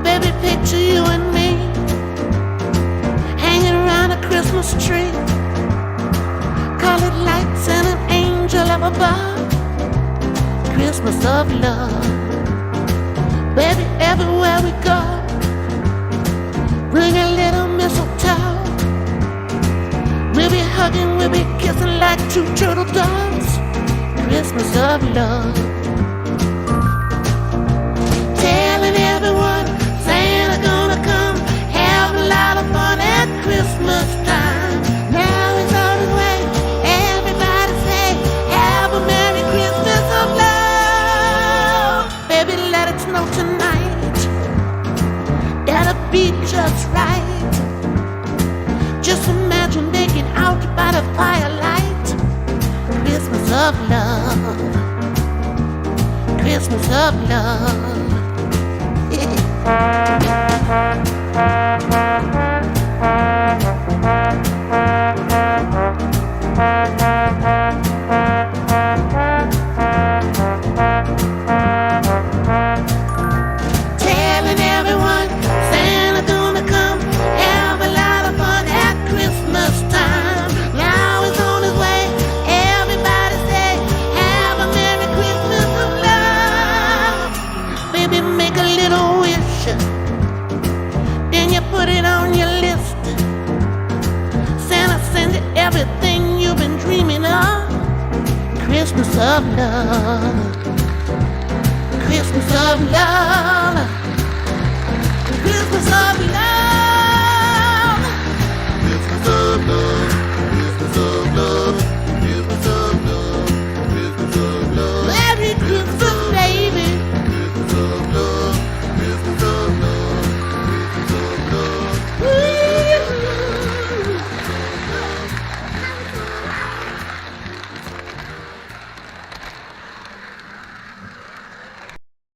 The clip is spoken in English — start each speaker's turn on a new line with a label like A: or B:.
A: Baby, picture you and me hanging around a Christmas tree, colored lights and an angel up above. Christmas of love. Baby, everywhere we go, bring a little mistletoe. We'll be hugging, we'll be kissing like two turtle doves. Christmas of love. Telling everyone Santa gonna come, have a lot of fun at Christmas time. Now it's on his way, everybody say, have a Merry Christmas of love. Baby, let it snow tonight, that'll be just right. Just imagine making out by the firelight. Christmas of love, Christmas of love. Telling everyone Santa gonna come, have a lot of fun at Christmas time. Now he's on his way, everybody say, have a Merry Christmas of love. Baby, make a little wish, then you put it on your list. Santa sends you everything you've been dreaming of. Christmas of love, Christmas of love, Christmas of love.